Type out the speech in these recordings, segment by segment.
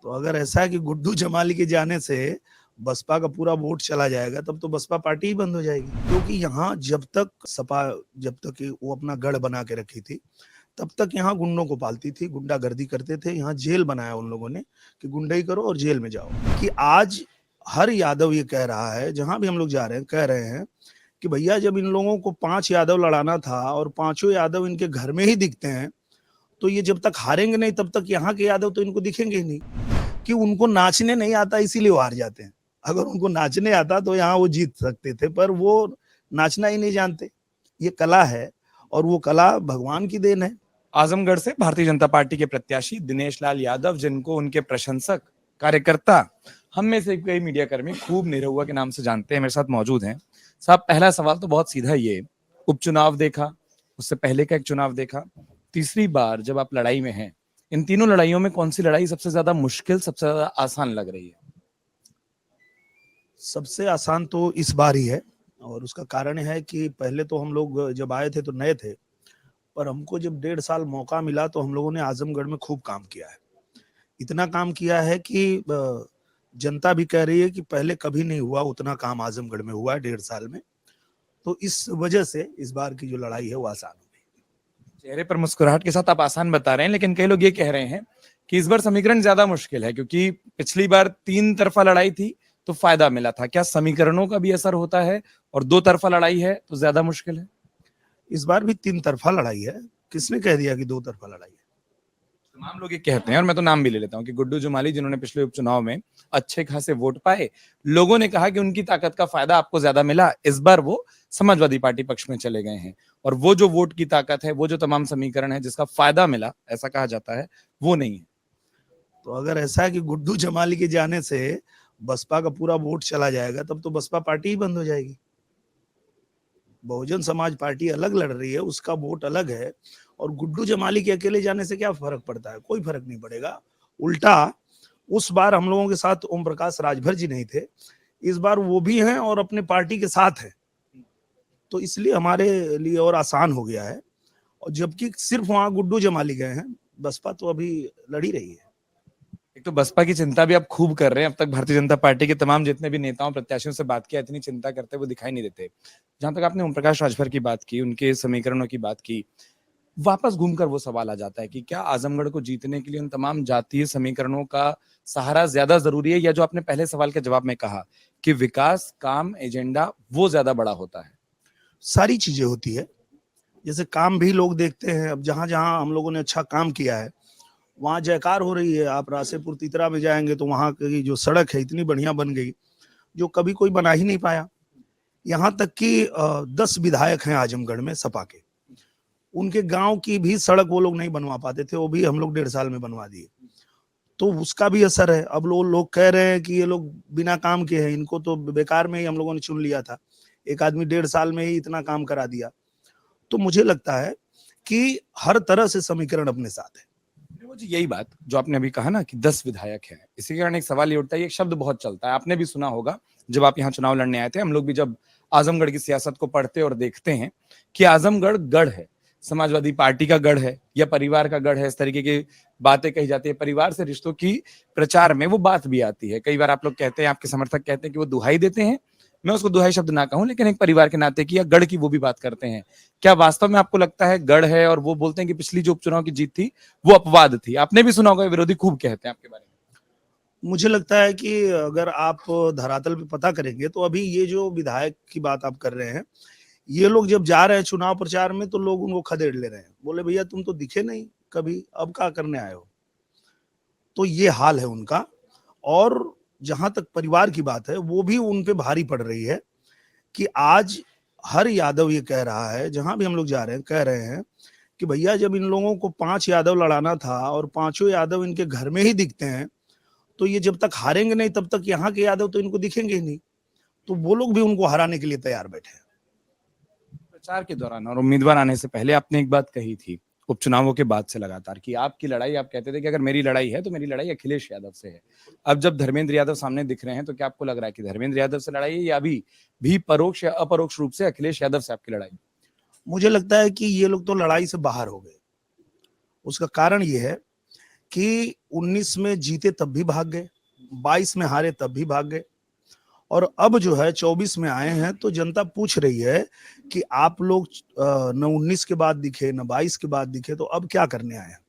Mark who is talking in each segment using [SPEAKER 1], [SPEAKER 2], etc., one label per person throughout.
[SPEAKER 1] तो अगर ऐसा है कि गुड्डू जमाली के जाने से बसपा का पूरा वोट चला जाएगा, तब तो बसपा पार्टी ही बंद हो जाएगी। क्योंकि यहाँ जब तक सपा, जब तक वो अपना गढ़ बना के रखी थी, तब तक यहाँ गुंडों को पालती थी, गुंडागर्दी करते थे। यहाँ जेल बनाया उन लोगों ने कि गुंडई करो और जेल में जाओ। कि आज हर यादव ये कह रहा है, जहां भी हम लोग जा रहे हैं कह रहे हैं कि भैया जब इन लोगों को 5 यादव लड़ाना था और पांचों यादव इनके घर में ही दिखते हैं, तो ये जब तक हारेंगे नहीं तब तक यहाँ के यादव तो इनको दिखेंगे ही नहीं। कि उनको नाचने नहीं आता इसीलिए वो हार जाते हैं। अगर उनको नाचने आता तो यहाँ वो जीत सकते थे, पर वो नाचना ही नहीं जानते। ये कला है और वो कला भगवान की देन है।
[SPEAKER 2] आजमगढ़ से भारतीय जनता पार्टी के प्रत्याशी दिनेश लाल यादव, जिनको उनके प्रशंसक, कार्यकर्ता, हम में से कई मीडिया कर्मी खूब निरहुआ के नाम से जानते हैं, मेरे साथ मौजूद हैं। साहब, पहला सवाल तो बहुत सीधा ये, उपचुनाव देखा, उससे पहले का एक चुनाव देखा, तीसरी बार जब आप लड़ाई में हैं, इन तीनों लड़ाइयों में कौन सी लड़ाई सबसे ज्यादा मुश्किल, सबसे ज्यादा आसान लग रही है?
[SPEAKER 1] सबसे आसान तो इस बार ही है, और उसका कारण है कि पहले तो हम लोग जब आए थे तो नए थे, पर हमको जब 1.5 साल मौका मिला तो हम लोगों ने आजमगढ़ में खूब काम किया है। इतना काम किया है कि जनता भी कह रही है कि पहले कभी नहीं हुआ उतना काम आजमगढ़ में हुआ है 1.5 साल में। तो इस वजह से इस बार की जो लड़ाई है वो आसान हो गई।
[SPEAKER 2] चेहरे पर मुस्कुराहट के साथ आप आसान बता रहे हैं, लेकिन कई लोग ये कह रहे हैं कि इस बार समीकरण ज्यादा मुश्किल है, क्योंकि पिछली बार 3 तरफा लड़ाई थी तो फायदा मिला था। क्या समीकरणों का भी असर होता है और 2 तरफा लड़ाई है तो ज्यादा मुश्किल है?
[SPEAKER 1] इस बार भी 3 तरफा लड़ाई है। किसने कह दिया कि 2 तरफा लड़ाई है?
[SPEAKER 2] तमाम लोग ये कहते हैं, और मैं तो नाम भी ले लेता हूं, कि गुड्डू जमाली, जिन्होंने पिछले उपचुनाव में अच्छे खासे वोट पाए, लोगों ने कहा कि उनकी ताकत का फायदा आपको ज्यादा मिला, इस बार वो समाजवादी पार्टी पक्ष में चले गए हैं, और वो जो वोट की ताकत है, वो जो तमाम समीकरण है जिसका फायदा मिला, ऐसा कहा जाता है, वो नहीं है।
[SPEAKER 1] तो अगर ऐसा है कि गुड्डू जमाली के जाने से बसपा का पूरा वोट चला जाएगा, तब तो बसपा पार्टी ही बंद हो जाएगी। बहुजन समाज पार्टी अलग लड़ रही है, उसका वोट अलग है, और गुड्डू जमाली के अकेले जाने से क्या फर्क पड़ता है? कोई फर्क नहीं पड़ेगा। उल्टा उस बार हम लोगों के साथ ओम प्रकाश राजभर जी नहीं थे, इस बार वो भी हैं और अपने पार्टी के साथ हैं, तो इसलिए हमारे लिए और आसान हो गया है। और जबकि सिर्फ वहां गुड्डू जमाली गए हैं, बसपा तो अभी लड़ ही रही है।
[SPEAKER 2] एक तो बसपा की चिंता भी आप खूब कर रहे हैं, अब तक भारतीय जनता पार्टी के तमाम जितने भी नेताओं, प्रत्याशियों से बात किया, इतनी चिंता करते हुए दिखाई नहीं देते। जहां तक आपने ओम प्रकाश राजभर की बात की, उनके समीकरणों की बात की, वापस घूमकर वो सवाल आ जाता है कि क्या आजमगढ़ को जीतने के लिए उन तमाम जातीय समीकरणों का सहारा ज्यादा जरूरी है, या जो आपने पहले सवाल के जवाब में कहा कि विकास, काम, एजेंडा वो ज्यादा बड़ा होता है?
[SPEAKER 1] सारी चीजें होती है। जैसे काम भी लोग देखते हैं, अब जहां जहां हम लोगों ने अच्छा काम किया है वहां जयकार हो रही है। आप रासेपुर तितरा में जाएंगे तो वहां की जो सड़क है इतनी बढ़िया बन गई, जो कभी कोई बना ही नहीं पाया। यहाँ तक कि 10 विधायक हैं आजमगढ़ में सपा के, उनके गांव की भी सड़क वो लोग नहीं बनवा पाते थे, वो भी हम लोग 1.5 साल में बनवा दिए। तो उसका भी असर है। अब लोग कह रहे हैं कि ये लोग बिना काम के हैं, इनको तो बेकार में ही हम लोगों ने चुन लिया था, एक आदमी 1.5 साल में ही इतना काम करा दिया। तो मुझे लगता है कि हर तरह से समीकरण अपने साथ है।
[SPEAKER 2] मुझे यही बात जो आपने अभी कहा ना कि 10 विधायक हैं, इसी के कारण एक सवाल ये उठता है, एक शब्द बहुत चलता है, आपने भी सुना होगा जब आप यहाँ चुनाव लड़ने आए थे, हम लोग भी जब आजमगढ़ की सियासत को पढ़ते और देखते हैं कि आजमगढ़ गढ़ है, समाजवादी पार्टी का गढ़ है या परिवार का गढ़ है, इस तरीके की बातें कही जाती है। परिवार से रिश्तों की प्रचार में वो बात भी आती है। कई बार आप लोग कहते हैं, आपके समर्थक कहते हैं कि वो दुहाई देते हैं, मैं उसको दुहाई शब्द ना कहूं, लेकिन एक परिवार के नाते की या गढ़ की वो भी बात करते हैं। क्या वास्तव में आपको लगता है गढ़ है, और वो बोलते हैं कि पिछली जो उपचुनाव की जीत थी वो अपवाद थी? आपने भी सुना होगा, विरोधी खूब कहते हैं आपके बारे में।
[SPEAKER 1] मुझे लगता है कि अगर आप धरातल पे पता करेंगे तो अभी ये जो विधायक की बात आप कर रहे हैं, ये लोग जब जा रहे हैं चुनाव प्रचार में तो लोग उनको खदेड़ ले रहे हैं, बोले भैया तुम तो दिखे नहीं कभी, अब क्या करने आए हो? तो ये हाल है उनका। और जहां तक परिवार की बात है, वो भी उन पे भारी पड़ रही है कि आज हर यादव ये कह रहा है, जहां भी हम लोग जा रहे हैं कह रहे हैं कि भैया जब इन लोगों को 5 यादव लड़ाना था और पांचों यादव इनके घर में ही दिखते हैं, तो ये जब तक हारेंगे नहीं तब तक यहाँ के यादव तो इनको दिखेंगे ही नहीं। तो वो लोग भी उनको हराने के लिए तैयार बैठे हैं।
[SPEAKER 2] प्रचार के दौरान और उम्मीदवार आने से पहले आपने एक बात कही थी, उपचुनावों के बाद से लगातार, कि आपकी लड़ाई, आप कहते थे कि अगर मेरी लड़ाई है तो मेरी लड़ाई अखिलेश यादव से है। अब जब धर्मेंद्र यादव सामने दिख रहे हैं तो क्या आपको लग रहा है कि धर्मेंद्र यादव से लड़ाई है, या अभी भी परोक्ष या अपरोक्ष रूप से अखिलेश यादव से आपकी लड़ाई?
[SPEAKER 1] मुझे लगता है कि ये लोग तो लड़ाई से बाहर हो गए। उसका कारण ये है कि 19 में जीते तब भी भाग गए, 22 में हारे तब भी भाग गए, और अब जो है 24 में आए हैं तो जनता पूछ रही है कि आप लोग न 19 के बाद दिखे, न 22 के बाद दिखे, तो अब क्या करने आए हैं?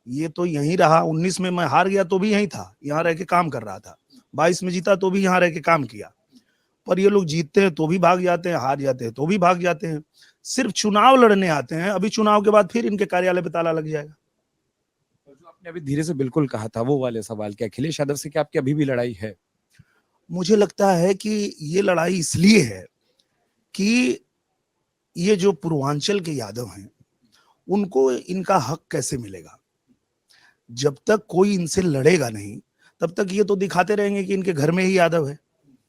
[SPEAKER 1] ये तो यहीं रहा। 19 में मैं हार गया तो भी यहीं था, यहाँ रह के काम कर रहा था। 22 में जीता तो भी यहाँ रह के काम किया। पर ये लोग जीतते हैं तो भी भाग जाते हैं, हार जाते हैं तो भी भाग जाते हैं। सिर्फ चुनाव लड़ने आते हैं, अभी चुनाव के बाद फिर इनके कार्यालय पे ताला लग जाएगा।
[SPEAKER 2] और जो आपने अभी धीरे से बिल्कुल कहा था वो वाले सवाल, कि अखिलेश यादव से क्या आपकी अभी भी लड़ाई है?
[SPEAKER 1] मुझे लगता है कि ये लड़ाई इसलिए है कि ये जो पूर्वांचल के यादव हैं, उनको इनका हक कैसे मिलेगा? जब तक कोई इनसे लड़ेगा नहीं, तब तक ये तो दिखाते रहेंगे कि इनके घर में ही यादव है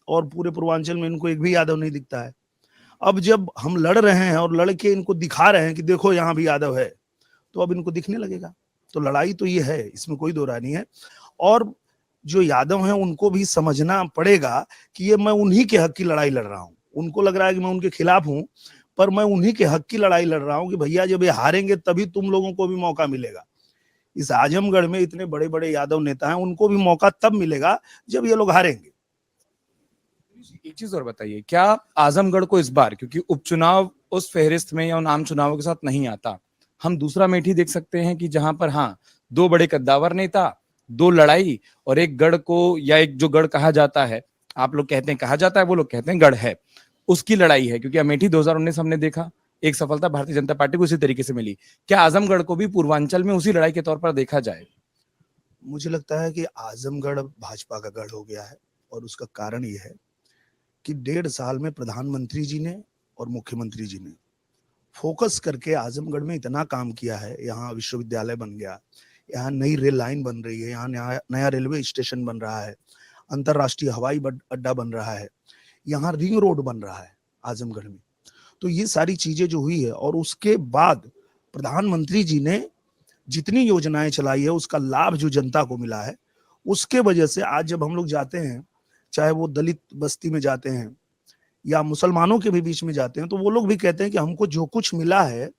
[SPEAKER 1] और पूरे पूर्वांचल में इनको एक भी यादव नहीं दिखता है। अब जब हम लड़ रहे हैं और लड़ के इनको दिखा रहे हैं कि देखो यहाँ भी यादव है, तो अब इनको दिखने लगेगा। तो लड़ाई तो ये है, इसमें कोई दो राय नहीं है। और जो यादव हैं उनको भी समझना पड़ेगा कि ये मैं उन्हीं के हक की लड़ाई लड़ रहा हूँ। उनको लग रहा है कि मैं उनके खिलाफ हूँ, पर मैं उन्हीं के हक की लड़ाई लड़ रहा हूँ कि भैया जब ये हारेंगे तभी तुम लोगों को भी मौका मिलेगा। इस आजमगढ़ में इतने बड़े बड़े यादव नेता हैं, उनको भी मौका तब मिलेगा जब ये लोग हारेंगे।
[SPEAKER 2] एक चीज और बताइए, क्या आजमगढ़ को इस बार, क्योंकि उपचुनाव उस फेहरिस्त में या उन आम चुनावों के साथ नहीं आता, हम दूसरा मेठी देख सकते हैं कि जहां पर हाँ दो बड़े कद्दावर नेता, दो लड़ाई, और एक गढ़ को, या एक जो गढ़ कहा जाता है, आप लोग कहते हैं कहा जाता है, वो लोग कहते हैं गढ़ है, उसकी लड़ाई है? क्योंकि अमेठी 2019 हमने देखा, एक सफलता भारतीय जनता पार्टी को उसी तरीके से मिली। क्या आजमगढ़ को भी पूर्वांचल में उसी लड़ाई के तौर पर देखा जाए?
[SPEAKER 1] मुझे लगता है कि आजमगढ़ भाजपा का गढ़ हो गया है, और उसका कारण ये है कि 1.5 साल में प्रधानमंत्री जी ने और मुख्यमंत्री जी ने फोकस करके आजमगढ़ में इतना काम किया है। यहाँ विश्वविद्यालय बन गया, यहाँ नई रेल लाइन बन रही है, यहाँ नया रेलवे स्टेशन बन रहा है, अंतरराष्ट्रीय हवाई अड्डा बन रहा है, यहाँ रिंग रोड बन रहा है आजमगढ़ में। तो ये सारी चीजें जो हुई है, और उसके बाद प्रधानमंत्री जी ने जितनी योजनाएं चलाई है उसका लाभ जो जनता को मिला है, उसके वजह से आज जब हम लोग जाते हैं, चाहे वो दलित बस्ती में जाते हैं या मुसलमानों के भी बीच में जाते हैं, तो वो लोग भी कहते हैं कि हमको जो कुछ मिला है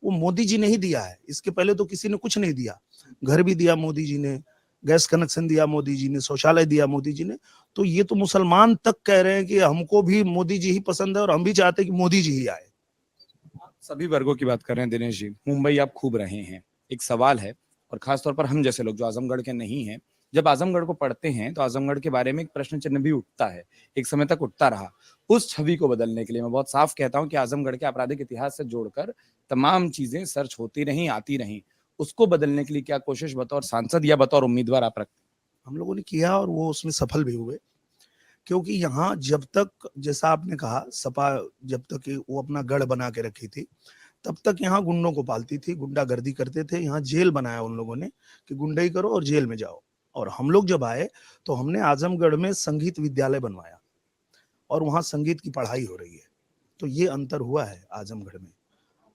[SPEAKER 1] वो मोदी जी ने ही दिया है, इसके पहले तो किसी ने कुछ नहीं दिया। घर भी दिया मोदी जी ने, गैस कनेक्शन दिया मोदी जी ने, शौचालय दिया मोदी जी ने। तो ये तो मुसलमान तक कह रहे हैं कि हमको भी मोदी जी ही पसंद है और हम भी चाहते हैं कि मोदी जी ही आए।
[SPEAKER 2] सभी वर्गों की बात कर रहे हैं दिनेश जी, मुंबई आप खूब रहे हैं, एक सवाल है, और खासतौर पर हम जैसे लोग जो आजमगढ़ के नहीं हैं, जब आजमगढ़ को पढ़ते हैं तो आजमगढ़ के बारे में एक प्रश्न चिन्ह भी उठता है, एक समय तक उठता रहा। उस छवि को बदलने के लिए मैं बहुत साफ कहता हूं कि आजमगढ़ के आपराधिक इतिहास से जोड़कर तमाम चीजें सर्च होती रहीं, आती रहीं, उसको बदलने के लिए क्या कोशिश बतौर सांसद या बतौर उम्मीदवार आप रखते?
[SPEAKER 1] हम लोगों ने किया और वो उसमें सफल भी हुए, क्योंकि यहाँ जब तक, जैसा आपने कहा, सपा जब तक वो अपना गढ़ बना के रखी थी, तब तक यहाँ गुंडों को पालती थी, गुंडागर्दी करते थे। यहाँ जेल बनाया उन लोगों ने कि गुंडाई करो और जेल में जाओ। और हम लोग जब आए तो हमने आजमगढ़ में संगीत विद्यालय बनवाया और वहाँ संगीत की पढ़ाई हो रही है। तो ये अंतर हुआ है आजमगढ़ में।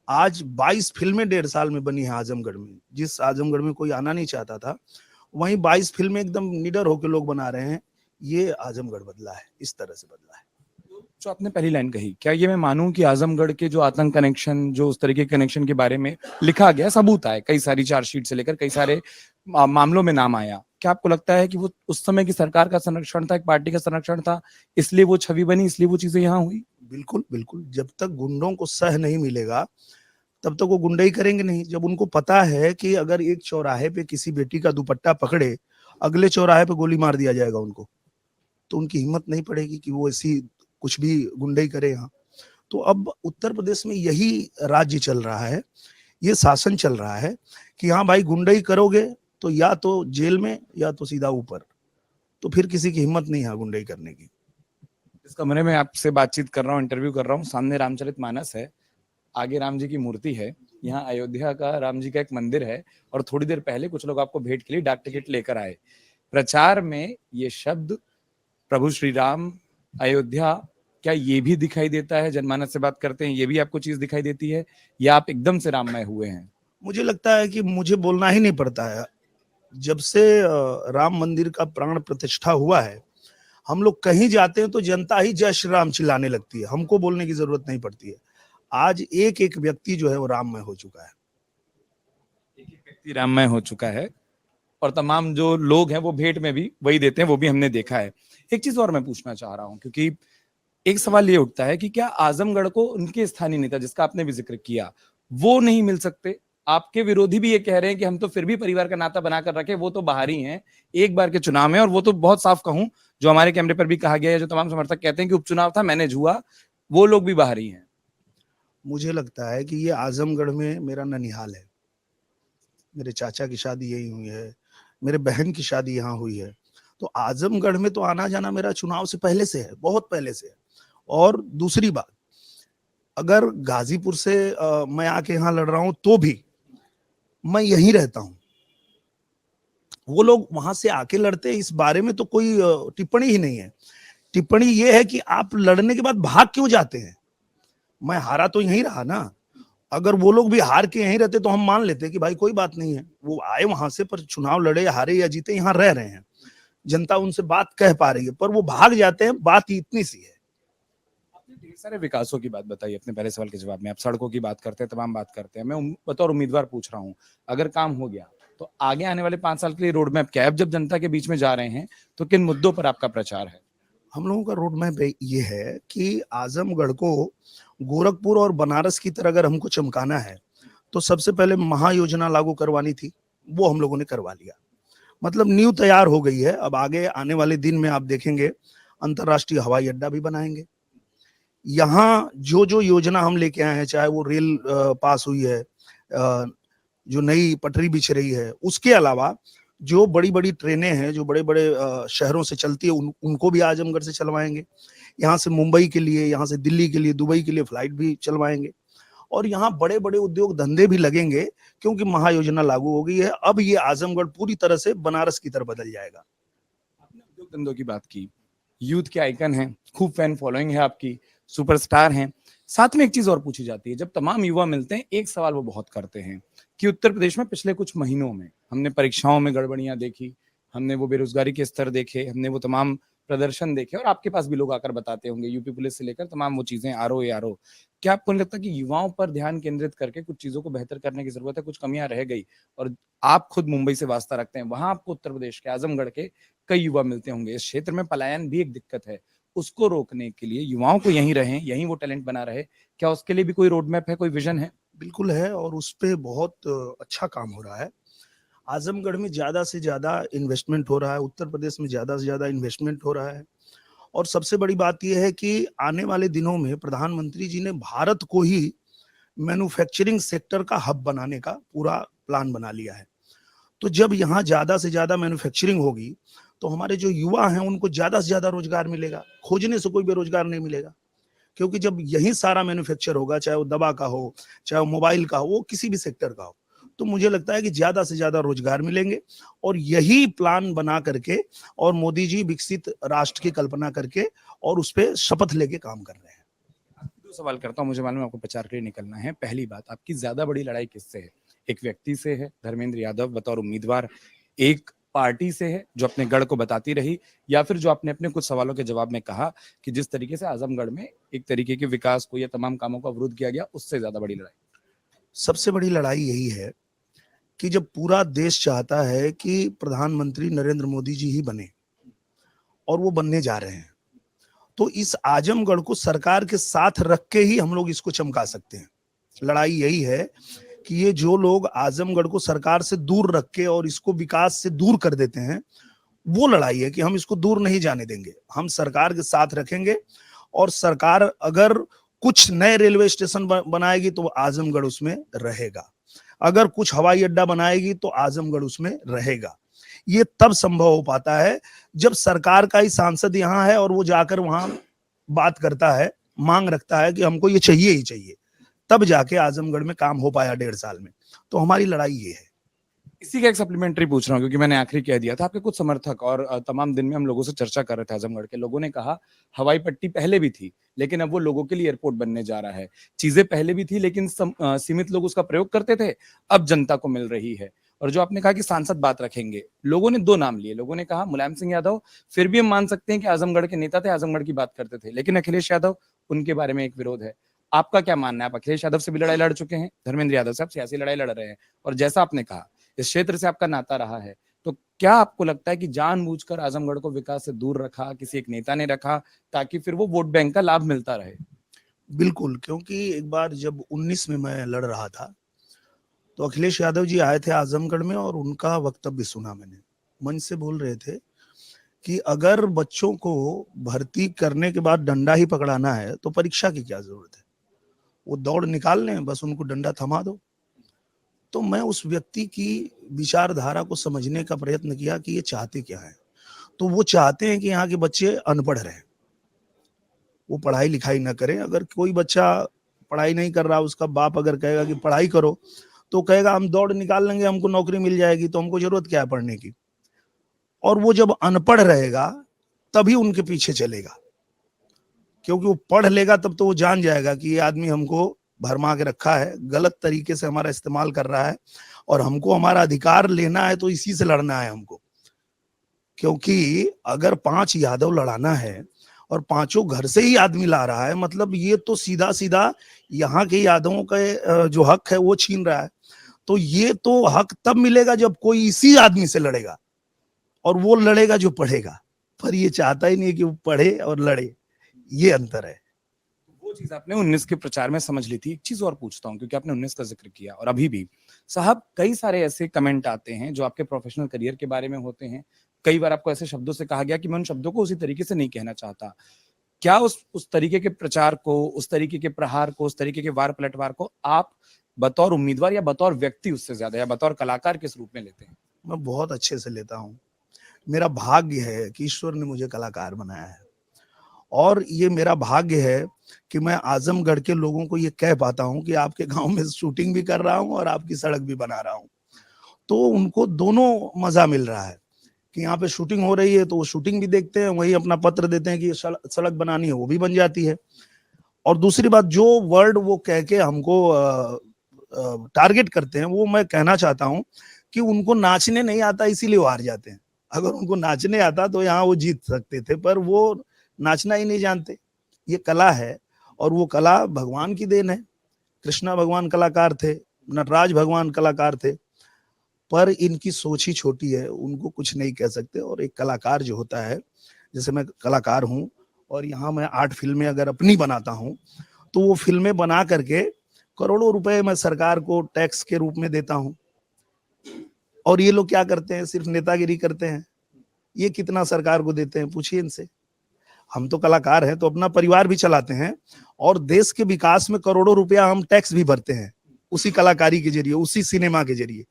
[SPEAKER 1] आज 22 फिल्में 1.5 साल में बनी है आजमगढ़ में। जिस आजमगढ़ में कोई आना नहीं चाहता था, वहीं 22 फिल्में एकदम निडर होकर लोग बना रहे हैं। ये आजमगढ़ बदला है, इस तरह से बदला है।
[SPEAKER 2] जो आपने पहली लाइन कही, क्या ये मैं मानूं कि आजमगढ़ के जो आतंक कनेक्शन, जो उस तरीके के कनेक्शन के बारे में लिखा गया, सबूत आए, कई सारी चार्जशीट से लेकर कई सारे मामलों में नाम आया, क्या आपको लगता है कि वो उस समय की सरकार का संरक्षण था, एक पार्टी का संरक्षण था, इसलिए वो छवि बनी, इसलिए वो चीजें यहाँ हुई?
[SPEAKER 1] बिल्कुल बिल्कुल। जब तक गुंडों को सह नहीं मिलेगा तब तक वो गुंडाई करेंगे नहीं। जब उनको पता है कि अगर एक चौराहे पे किसी बेटी का दुपट्टा पकड़े, अगले चौराहे पे गोली मार दिया जाएगा उनको, तो उनकी हिम्मत नहीं पड़ेगी कि वो ऐसी कुछ भी गुंडाई करे यहाँ। तो अब उत्तर प्रदेश में यही राज्य चल रहा है, ये शासन चल रहा है कि हाँ भाई, गुंडाई करोगे तो या तो जेल में या तो सीधा ऊपर। तो फिर किसी की हिम्मत नहीं है गुंडाई करने की।
[SPEAKER 2] इस कमरे में आपसे बातचीत कर रहा हूँ, इंटरव्यू कर रहा हूँ, सामने रामचरितमानस है, आगे राम जी की मूर्ति है, यहाँ अयोध्या का राम जी का एक मंदिर है, और थोड़ी देर पहले कुछ लोग आपको भेंट के लिए डाक टिकट लेकर आए। प्रचार में ये शब्द प्रभु श्री राम, अयोध्या, क्या ये भी दिखाई देता है? जनमानस से बात करते हैं, ये भी आपको चीज दिखाई देती है, या आप एकदम से राममय हुए हैं?
[SPEAKER 1] मुझे लगता है कि मुझे बोलना ही नहीं पड़ता है। जब से राम मंदिर का प्राण प्रतिष्ठा हुआ है, हम लोग कहीं जाते हैं तो जनता ही जय श्री राम चिल्लाने लगती है, हमको बोलने की जरूरत नहीं पड़ती है। आज एक एक व्यक्ति जो है वो राममय हो चुका है।
[SPEAKER 2] व्यक्ति राममय हो चुका है और तमाम जो लोग हैं वो भेंट में भी वही देते हैं, वो भी हमने देखा है। एक चीज और मैं पूछना चाह रहा हूं, क्योंकि एक सवाल ये उठता है कि क्या आजमगढ़ को उनके स्थानीय नेता, जिसका आपने भी जिक्र किया, वो नहीं मिल सकते? आपके विरोधी भी ये कह रहे हैं कि हम तो फिर भी परिवार का नाता बनाकर रखे, वो तो बाहर ही हैं, एक बार के चुनाव में। और वो तो बहुत साफ कहूं, जो हमारे कैमरे पर भी कहा गया है, जो तमाम समर्थक कहते हैं कि उपचुनाव था, मैनेज हुआ, वो लोग भी बाहर ही हैं।
[SPEAKER 1] मुझे लगता है कि ये आजमगढ़ में मेरा ननिहाल है। मेरे चाचा की शादी यही हुई है, मेरे बहन की शादी यहाँ हुई है। तो आजमगढ़ में तो आना जाना मेरा चुनाव से पहले से है, बहुत पहले से है। और दूसरी बात, अगर गाजीपुर से मैं आके यहाँ लड़ रहा हूं तो भी मैं यहीं रहता हूं। वो लोग वहां से आके लड़ते हैं, इस बारे में तो कोई टिप्पणी ही नहीं है। टिप्पणी ये है कि आप लड़ने के बाद भाग क्यों जाते हैं? मैं हारा तो यहीं रहा ना। अगर वो लोग भी हार के यहीं रहते तो हम मान लेते कि भाई कोई बात नहीं है, वो आए वहां से, पर चुनाव लड़े, हारे या जीते, यहाँ रह रहे हैं, जनता उनसे बात कह पा रही है, पर वो भाग जाते हैं। बात ही इतनी सी है।
[SPEAKER 2] आपने ढेर सारे विकासों की बात बताई अपने पहले सवाल के जवाब में। आप सड़कों की बात करते हैं, तमाम बात करते हैं। मैं बतौर उम्मीदवार पूछ रहा हूँ, अगर काम हो गया तो आगे आने वाले 5 साल के लिए रोड मैप क्या है? अब जब जनता के बीच में जा रहे हैं तो किन मुद्दों पर आपका प्रचार है?
[SPEAKER 1] हम लोगों का रोड मैप ये है कि आजमगढ़ को गोरखपुर और बनारस की तरह अगर हमको चमकाना है तो सबसे पहले महायोजना लागू करवानी थी, वो हम लोगों ने करवा लिया। मतलब नींव तैयार हो गई है। अब आगे आने वाले दिन में आप देखेंगे अंतर्राष्ट्रीय हवाई अड्डा भी बनाएंगे। यहाँ जो जो योजना हम लेके आए हैं, चाहे वो रेल पास हुई है, जो नई पटरी बिछ रही है, उसके अलावा जो बड़ी बड़ी ट्रेनें हैं, जो बड़े बड़े शहरों से चलती है, उनको भी आजमगढ़ से चलवाएंगे। यहाँ से मुंबई के लिए, यहाँ से दिल्ली के लिए, दुबई के लिए फ्लाइट भी चलवाएंगे। और यहाँ बड़े बड़े उद्योग धंधे भी लगेंगे, क्योंकि महायोजना लागू हो गई है। अब ये आजमगढ़ पूरी तरह से बनारस की तरह बदल जाएगा।
[SPEAKER 2] आपने उद्योग धंधों की बात की, यूथ के आइकन हैं, खूब फैन फॉलोइंग है आपकी, सुपरस्टार हैं। साथ में एक चीज और पूछी जाती है, जब तमाम युवा मिलते हैं एक सवाल वो बहुत करते हैं कि उत्तर प्रदेश में पिछले कुछ महीनों में हमने परीक्षाओं में गड़बड़ियां देखी, हमने वो बेरोजगारी के स्तर देखे, हमने वो तमाम प्रदर्शन देखे, और आपके पास भी लोग आकर बताते होंगे, यूपी पुलिस से लेकर तमाम वो चीजें, आरओ ए आरओ। क्या आपको नहीं लगता कि युवाओं पर ध्यान केंद्रित करके कुछ चीजों को बेहतर करने की जरूरत है? कुछ कमियां रह गई, और आप खुद मुंबई से वास्ता रखते हैं, वहां आपको उत्तर प्रदेश के आजमगढ़ के कई युवा मिलते होंगे। इस क्षेत्र में पलायन भी एक दिक्कत है, उसको रोकने के लिए युवाओं को यहीं रहें, यहीं वो टैलेंट बना रहे, क्या उसके लिए भी कोई रोड मैप है, कोई विजन है?
[SPEAKER 1] बिल्कुल है, और उस पे बहुत अच्छा काम हो रहा है। आजमगढ़ में ज्यादा से ज्यादा इन्वेस्टमेंट हो रहा है, उत्तर प्रदेश में ज्यादा से ज्यादा इन्वेस्टमेंट हो रहा है। और सबसे बड़ी बात यह है कि आने वाले दिनों में प्रधानमंत्री जी ने भारत को ही मैन्युफैक्चरिंग सेक्टर का हब बनाने का पूरा प्लान बना लिया है। तो जब यहाँ ज्यादा से ज्यादा मैन्युफैक्चरिंग होगी तो हमारे जो युवा हैं उनको ज्यादा से ज्यादा रोजगार मिलेगा। खोजने से कोई बेरोजगार नहीं मिलेगा, क्योंकि जब यही सारा मैन्युफैक्चर होगा, चाहे वो दवा का हो, चाहे वो मोबाइल का हो, वो किसी भी सेक्टर का हो, तो मुझे लगता है कि ज्यादा से ज्यादा रोजगार मिलेंगे। और यही प्लान बना करके और मोदी जी विकसित राष्ट्र की कल्पना करके और उस पर शपथ लेके काम कर रहे हैं।
[SPEAKER 2] दो सवाल करता हूँ, मुझे मालूम है आपको प्रचार के लिए निकलना है। पहली बात, आपकी ज्यादा बड़ी लड़ाई किससे है? एक व्यक्ति से है, धर्मेंद्र यादव बतौर उम्मीदवार, एक पार्टी से है जो अपने गढ़ को बताती रही, या फिर जो आपने अपने कुछ सवालों के जवाब में कहा कि जिस तरीके से आजमगढ़ में एक तरीके के विकास को या तमाम कामों को अवरुद्ध किया गया, उससे ज्यादा बड़ी लड़ाई?
[SPEAKER 1] सबसे बड़ी लड़ाई यही है कि जब पूरा देश चाहता है कि प्रधानमंत्री नरेंद्र मोदी जी ही बने, और वो बनने जा रहे हैं, तो इस आजमगढ़ को सरकार के साथ रख के ही हम लोग इसको चमका सकते हैं। लड़ाई यही है कि ये जो लोग आजमगढ़ को सरकार से दूर रख के और इसको विकास से दूर कर देते हैं, वो लड़ाई है कि हम इसको दूर नहीं जाने देंगे। हम सरकार के साथ रखेंगे, और सरकार अगर कुछ नए रेलवे स्टेशन बनाएगी तो आजमगढ़ उसमें रहेगा। अगर कुछ हवाई अड्डा बनाएगी तो आजमगढ़ उसमें रहेगा। ये तब संभव हो पाता है जब सरकार का ही सांसद यहाँ है और वो जाकर वहां बात करता है, मांग रखता है कि हमको ये चाहिए ही चाहिए, तब जाके आजमगढ़ में काम हो पाया 1.5 साल में। तो हमारी लड़ाई ये है।
[SPEAKER 2] इसी का एक सप्लीमेंट्री पूछ रहा हूँ, क्योंकि मैंने आखिरी कह दिया था। आपके कुछ समर्थक और तमाम दिन में हम लोगों से चर्चा कर रहे थे, आजमगढ़ के लोगों ने कहा हवाई पट्टी पहले भी थी, लेकिन अब वो लोगों के लिए एयरपोर्ट बनने जा रहा है। चीजें पहले भी थी, लेकिन सीमित लोग उसका प्रयोग करते थे, अब जनता को मिल रही है। और जो आपने कहा कि सांसद बात रखेंगे, लोगों ने 2 नाम लिए। लोगों ने कहा मुलायम सिंह यादव, फिर भी हम मान सकते हैं कि आजमगढ़ के नेता थे, आजमगढ़ की बात करते थे, लेकिन अखिलेश यादव, उनके बारे में एक विरोध है। आपका क्या मानना है? आप अखिलेश यादव से भी लड़ाई लड़ चुके हैं, धर्मेंद्र यादव से आप सियासी लड़ाई लड़ रहे हैं, और जैसा आपने कहा इस क्षेत्र से आपका नाता रहा है, तो क्या आपको लगता है कि जानबूझकर आजमगढ़ को विकास से दूर रखा, किसी एक नेता ने रखा, ताकि फिर वो वोट बैंक का लाभ मिलता रहे?
[SPEAKER 1] बिल्कुल, क्योंकि एक बार जब 19 में मैं लड़ रहा था, तो अखिलेश यादव जी आए थे आजमगढ़ में और उनका वक्तव्य सुना मैंने। मंच से बोल रहे थे कि अगर बच्चों को भर्ती करने के बाद डंडा ही पकड़ाना है, तो परीक्षा की क्या ज़रूरत है? वो दौड़ निकाल लें, बस उनको डंडा थमा दो। तो मैं उस व्यक्ति की विचारधारा को समझने का प्रयत्न किया कि ये चाहते क्या हैं। तो वो चाहते हैं कि यहाँ के बच्चे अनपढ़ रहें, वो पढ़ाई-लिखाई ना करें। अगर कोई बच्चा पढ़ाई नहीं कर रहा, उसका बाप अगर कहेगा कि पढ़ाई करो, तो कहेगा हम दौड़ निकाल लेंगे, हमको नौकरी मिल जाएगी, तो हमको ज़रूरत क्या है पढ़ने की? और वो जब अनपढ़ रहेगा, तभी उनके पीछे चलेगा। क्योंकि वो पढ़ लेगा तब तो वो जान जाएगा कि ये आदमी हमको भरमा के रखा है, गलत तरीके से हमारा इस्तेमाल कर रहा है और हमको हमारा अधिकार लेना है तो इसी से लड़ना है हमको। क्योंकि अगर 5 यादव लड़ाना है और पाँचों घर से ही आदमी ला रहा है, मतलब ये तो सीधा-सीधा यहाँ के यादवों के जो हक है वो छीन रहा है। तो ये तो हक तब मिलेगा जब कोई इसी आदमी से लड़ेगा और वो लड़ेगा जो पढ़ेगा। पर ये चाहता ही नहीं है कि वो पढ़े और लड़े, ये अंतर है।
[SPEAKER 2] वो चीज आपने 19 के प्रचार में समझ ली थी। एक चीज और पूछता हूँ, क्योंकि आपने 19 का जिक्र किया और अभी भी साहब कई सारे ऐसे कमेंट आते हैं जो आपके प्रोफेशनल करियर के बारे में होते हैं। कई बार आपको ऐसे शब्दों से कहा गया कि मैं उन शब्दों को उसी तरीके से नहीं कहना चाहता। क्या उस तरीके के प्रचार को, उस तरीके के प्रहार को, उस तरीके के वार पलटवार को आप बतौर उम्मीदवार या बतौर व्यक्ति उससे ज्यादा या बतौर कलाकार किस रूप में लेते हैं?
[SPEAKER 1] मैं बहुत अच्छे से लेता हूँ। मेरा भाग्य है कि ईश्वर ने मुझे कलाकार बनाया है और ये मेरा भाग्य है कि मैं आजमगढ़ के लोगों को ये कह पाता हूँ कि आपके गाँव में शूटिंग भी कर रहा हूँ और आपकी सड़क भी बना रहा हूँ। तो उनको दोनों मज़ा मिल रहा है कि यहाँ पे शूटिंग हो रही है तो वो शूटिंग भी देखते हैं, वहीं अपना पत्र देते हैं कि ये सड़क बनानी है, वो भी बन जाती है। और दूसरी बात, जो वर्ड वो कह के हमको टारगेट करते हैं, वो मैं कहना चाहता हूँ कि उनको नाचने नहीं आता इसीलिए वो हार जाते हैं। अगर उनको नाचने आता तो यहाँ वो जीत सकते थे, पर वो नाचना ही नहीं जानते। ये कला है और वो कला भगवान की देन है। कृष्णा भगवान कलाकार थे, नटराज भगवान कलाकार थे, पर इनकी सोच ही छोटी है, उनको कुछ नहीं कह सकते। और एक कलाकार जो होता है, जैसे मैं कलाकार हूँ और यहाँ मैं 8 फ़िल्में अगर अपनी बनाता हूँ, तो वो फ़िल्में बना करके करोड़ों रुपए मैं सरकार को टैक्स के रूप में देता हूँ। और ये लोग क्या करते हैं, सिर्फ नेतागिरी करते हैं। ये कितना सरकार को देते हैं, पूछिए इनसे। हम तो कलाकार हैं तो अपना परिवार भी चलाते हैं और देश के विकास में करोड़ों रुपया हम टैक्स भी भरते हैं, उसी कलाकारी के जरिए, उसी सिनेमा के जरिए।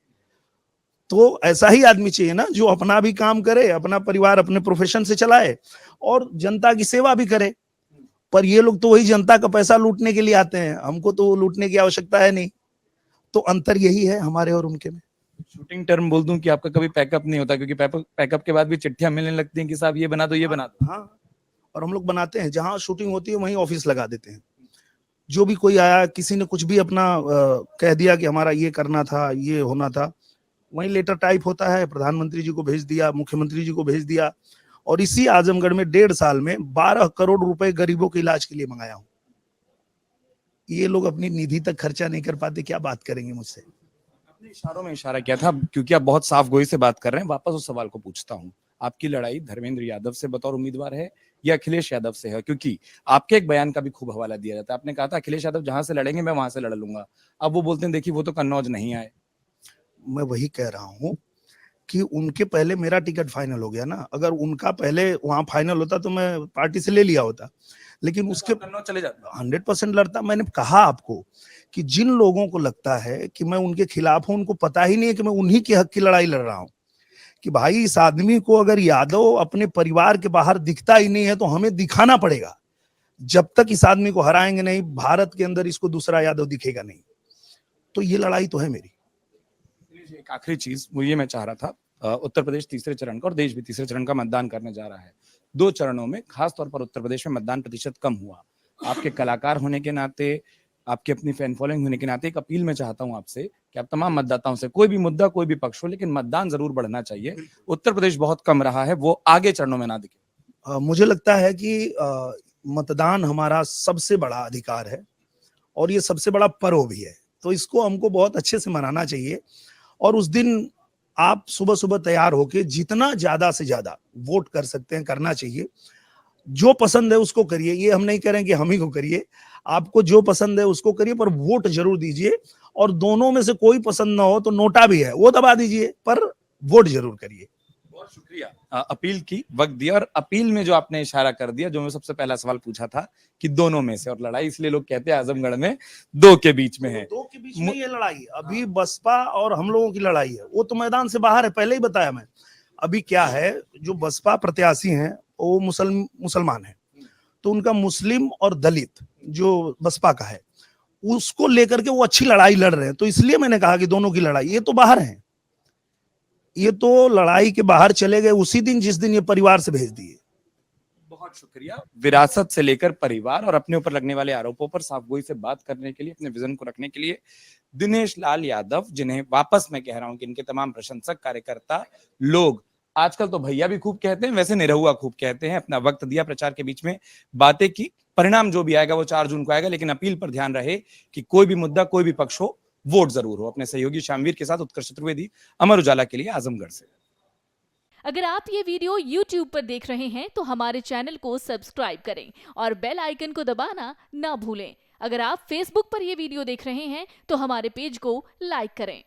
[SPEAKER 1] तो ऐसा ही आदमी चाहिए ना, जो अपना भी काम करे, अपना परिवार अपने प्रोफेशन से चलाए और जनता की सेवा भी करे। पर ये लोग तो वही जनता का पैसा लूटने के लिए आते हैं, हमको तो लूटने की आवश्यकता है नहीं। तो अंतर यही है हमारे और उनके में।
[SPEAKER 2] शूटिंग टर्म बोल दूं कि आपका कभी पैकअप नहीं होता, क्योंकि पैकअप के बाद भी चिट्ठियां मिलने लगती हैं कि साहब ये बना दो, ये बना दो।
[SPEAKER 1] हाँ, और हम लोग बनाते हैं, जहाँ शूटिंग होती है वहीं ऑफिस लगा देते हैं। जो भी कोई आया, किसी ने कुछ भी अपना कह दिया कि हमारा ये करना था, ये होना था, वहीं लेटर टाइप होता है, प्रधानमंत्री जी को भेज दिया, मुख्यमंत्री जी को भेज दिया। और इसी आजमगढ़ में 1.5 साल में 12 करोड़ रुपए गरीबों के इलाज के लिए मंगाया हूँ। ये लोग अपनी निधि तक खर्चा नहीं कर पाते, क्या बात करेंगे मुझसे?
[SPEAKER 2] आपने इशारों में इशारा किया था, क्योंकि आप बहुत साफ गोई से बात कर रहे हैं, वापस उस सवाल को पूछता हूँ। आपकी लड़ाई धर्मेंद्र यादव से बतौर उम्मीदवार है या अखिलेश यादव से है? क्योंकि आपके एक बयान का भी खूब हवाला दिया जाता है। आपने कहा था अखिलेश यादव जहां से लड़ेंगे मैं वहां से लड़ लूंगा। अब वो बोलते हैं देखिए वो तो कन्नौज नहीं आए।
[SPEAKER 1] मैं वही कह रहा हूँ कि उनके पहले मेरा टिकट फाइनल हो गया ना। अगर उनका पहले वहां फाइनल होता तो मैं पार्टी से ले लिया होता, लेकिन उसके
[SPEAKER 2] कन्नौज चले जाते
[SPEAKER 1] 100% लड़ता। मैंने कहा आपको कि जिन लोगों को लगता है कि मैं उनके खिलाफ हूं, उनको पता ही नहीं है कि मैं उन्हीं के हक की लड़ाई लड़ रहा हूं। कि भाई, इस आदमी को अगर यादव अपने परिवार के बाहर दिखता ही नहीं है तो हमें दिखाना पड़ेगा। जब तक इस आदमी को हराएंगे नहीं, भारत के अंदर इसको दूसरा यादव दिखेगा नहीं। तो ये लड़ाई तो है मेरी।
[SPEAKER 2] एक आखिरी चीज वो ये मैं चाह रहा था, उत्तर प्रदेश तीसरे चरण का और देश भी तीसरे चरण का मतदान करने जा रहा है। 2 चरणों में खासतौर पर उत्तर प्रदेश में मतदान प्रतिशत कम हुआ। आपके कलाकार होने के नाते, आपकी अपनी फैन फॉलोइंग होने के नाते एक अपील मैं चाहता हूं आपसे कि आप तमाम मतदाताओं से, कोई भी मुद्दा कोई भी पक्ष हो, लेकिन मतदान जरूर बढ़ना चाहिए। उत्तर प्रदेश बहुत कम रहा है, वो आगे चरणों में ना दिखे।
[SPEAKER 1] मुझे लगता है कि मतदान हमारा सबसे बड़ा अधिकार है और ये सबसे बड़ा पर्व भी है, तो इसको हमको बहुत अच्छे से मनाना चाहिए। और उस दिन आप सुबह सुबह तैयार होके जितना ज्यादा से ज्यादा वोट कर सकते हैं करना चाहिए। जो पसंद है उसको करिए, ये हम नहीं कह रहे हैं कि हम ही को करिए, आपको जो पसंद है उसको करिए, पर वोट जरूर दीजिए। और दोनों में से कोई पसंद ना हो तो नोटा भी है वो दबा दीजिए, पर वोट जरूर करिए।
[SPEAKER 2] बहुत शुक्रिया। अपील की वक्त दिया, और अपील में जो आपने इशारा कर दिया, जो मैं सबसे पहला सवाल पूछा था कि दोनों में से, और लड़ाई इसलिए लोग कहते हैं आजमगढ़ में दो के बीच में है।
[SPEAKER 1] दो के बीच में ये लड़ाई अभी बसपा और हम लोगों की लड़ाई है, वो तो मैदान से बाहर है, पहले ही बताया मैं। अभी क्या है, जो बसपा प्रत्याशी हैं वो मुसलमान है, तो उनका मुस्लिम और दलित जो बसपा का है उसको लेकर के वो अच्छी लड़ाई लड़ रहे हैं, तो इसलिए मैंने कहा कि दोनों की लड़ाई, ये तो बाहर है, ये तो लड़ाई के बाहर चले गए उसी दिन जिस दिन ये परिवार से भेज दिए।
[SPEAKER 2] बहुत शुक्रिया। विरासत से लेकर परिवार और अपने ऊपर लगने वाले आरोपों पर साफगोई से बात करने के लिए, अपने विजन को रखने के लिए दिनेश लाल यादव, जिन्हें वापस मैं कह रहा हूं कि इनके तमाम प्रशंसक कार्यकर्ता लोग, आजकल तो भैया भी खूब कहते हैं, वैसे निरहुआ खूब कहते हैं, अपना वक्त दिया, प्रचार के बीच में बातें की। परिणाम जो भी आएगा वो 4 जून को आएगा, लेकिन अपील पर ध्यान रहे कि कोई भी मुद्दा, कोई भी पक्ष हो, वोट जरूर हो। अपने सहयोगी शामवीर के साथ उत्कर्ष चतुर्वेदी, अमर उजाला के लिए, आजमगढ़ से।
[SPEAKER 3] अगर आप ये वीडियो YouTube पर देख रहे हैं तो हमारे चैनल को सब्सक्राइब करें और बेल आइकन को दबाना ना भूलें। अगर आप Facebook पर ये वीडियो देख रहे हैं तो हमारे पेज को लाइक करें।